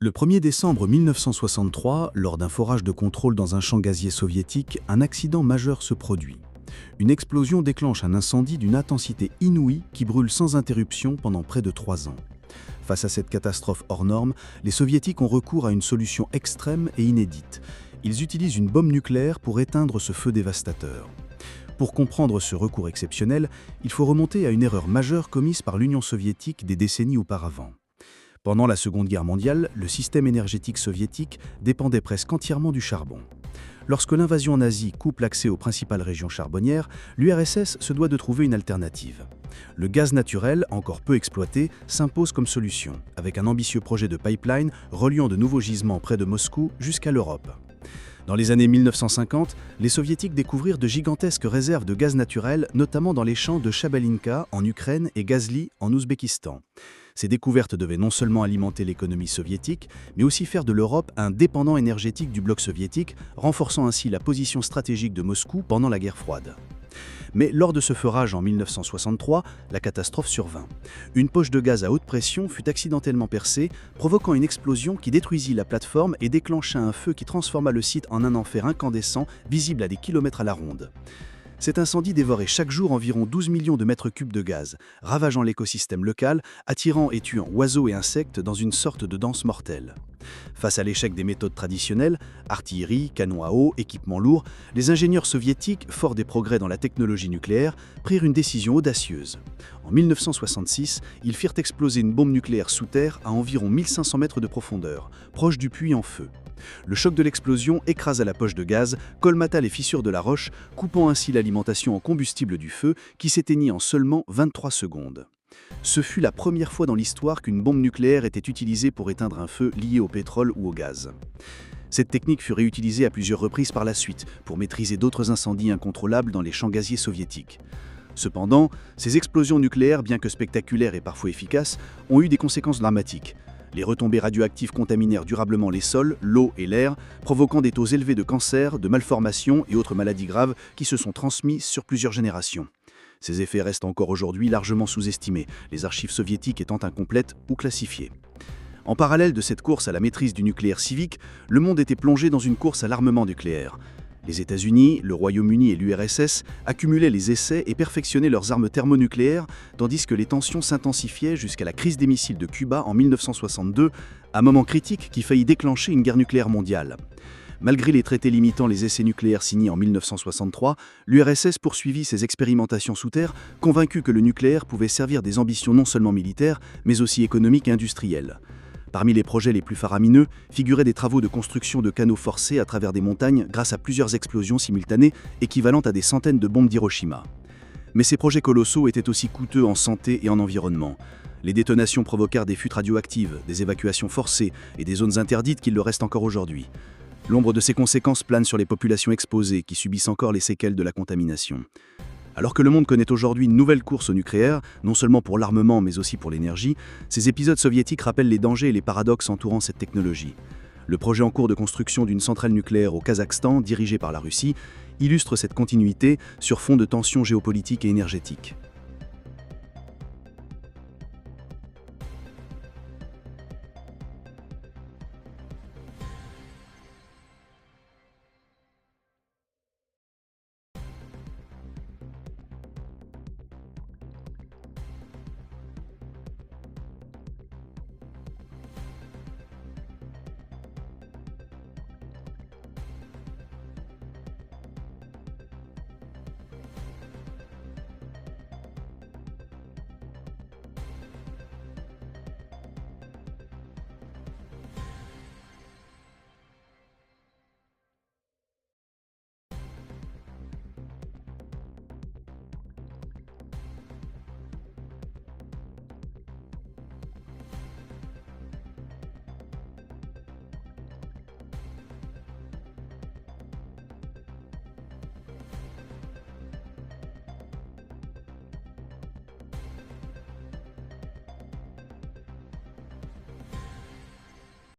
Le 1er décembre 1963, lors d'un forage de contrôle dans un champ gazier soviétique, un accident majeur se produit. Une explosion déclenche un incendie d'une intensité inouïe qui brûle sans interruption pendant près de 3 ans. Face à cette catastrophe hors norme, les soviétiques ont recours à une solution extrême et inédite. Ils utilisent une bombe nucléaire pour éteindre ce feu dévastateur. Pour comprendre ce recours exceptionnel, il faut remonter à une erreur majeure commise par l'Union soviétique des décennies auparavant. Pendant la Seconde Guerre mondiale, le système énergétique soviétique dépendait presque entièrement du charbon. Lorsque l'invasion nazie coupe l'accès aux principales régions charbonnières, l'URSS se doit de trouver une alternative. Le gaz naturel, encore peu exploité, s'impose comme solution, avec un ambitieux projet de pipeline reliant de nouveaux gisements près de Moscou jusqu'à l'Europe. Dans les années 1950, les soviétiques découvrirent de gigantesques réserves de gaz naturel, notamment dans les champs de Chabalinka en Ukraine et Gazli en Ouzbékistan. Ces découvertes devaient non seulement alimenter l'économie soviétique, mais aussi faire de l'Europe un dépendant énergétique du bloc soviétique, renforçant ainsi la position stratégique de Moscou pendant la guerre froide. Mais lors de ce forage en 1963, la catastrophe survint. Une poche de gaz à haute pression fut accidentellement percée, provoquant une explosion qui détruisit la plateforme et déclencha un feu qui transforma le site en un enfer incandescent, visible à des kilomètres à la ronde. Cet incendie dévorait chaque jour environ 12 millions de mètres cubes de gaz, ravageant l'écosystème local, attirant et tuant oiseaux et insectes dans une sorte de danse mortelle. Face à l'échec des méthodes traditionnelles, artillerie, canons à eau, équipements lourds, les ingénieurs soviétiques, forts des progrès dans la technologie nucléaire, prirent une décision audacieuse. En 1966, ils firent exploser une bombe nucléaire sous terre à environ 1500 mètres de profondeur, proche du puits en feu. Le choc de l'explosion écrasa la poche de gaz, colmata les fissures de la roche, coupant ainsi l'alimentation en combustible du feu qui s'éteignit en seulement 23 secondes. Ce fut la première fois dans l'histoire qu'une bombe nucléaire était utilisée pour éteindre un feu lié au pétrole ou au gaz. Cette technique fut réutilisée à plusieurs reprises par la suite pour maîtriser d'autres incendies incontrôlables dans les champs gaziers soviétiques. Cependant, ces explosions nucléaires, bien que spectaculaires et parfois efficaces, ont eu des conséquences dramatiques. Les retombées radioactives contaminèrent durablement les sols, l'eau et l'air, provoquant des taux élevés de cancer, de malformations et autres maladies graves qui se sont transmis sur plusieurs générations. Ces effets restent encore aujourd'hui largement sous-estimés, les archives soviétiques étant incomplètes ou classifiées. En parallèle de cette course à la maîtrise du nucléaire civique, le monde était plongé dans une course à l'armement nucléaire. Les États-Unis, le Royaume-Uni et l'URSS accumulaient les essais et perfectionnaient leurs armes thermonucléaires, tandis que les tensions s'intensifiaient jusqu'à la crise des missiles de Cuba en 1962, un moment critique qui faillit déclencher une guerre nucléaire mondiale. Malgré les traités limitant les essais nucléaires signés en 1963, l'URSS poursuivit ses expérimentations sous terre, convaincue que le nucléaire pouvait servir des ambitions non seulement militaires, mais aussi économiques et industrielles. Parmi les projets les plus faramineux figuraient des travaux de construction de canaux forcés à travers des montagnes grâce à plusieurs explosions simultanées équivalentes à des centaines de bombes d'Hiroshima. Mais ces projets colossaux étaient aussi coûteux en santé et en environnement. Les détonations provoquèrent des fuites radioactives, des évacuations forcées et des zones interdites qui le restent encore aujourd'hui. L'ombre de ces conséquences plane sur les populations exposées qui subissent encore les séquelles de la contamination. Alors que le monde connaît aujourd'hui une nouvelle course au nucléaire, non seulement pour l'armement mais aussi pour l'énergie, ces épisodes soviétiques rappellent les dangers et les paradoxes entourant cette technologie. Le projet en cours de construction d'une centrale nucléaire au Kazakhstan, dirigé par la Russie, illustre cette continuité sur fond de tensions géopolitiques et énergétiques.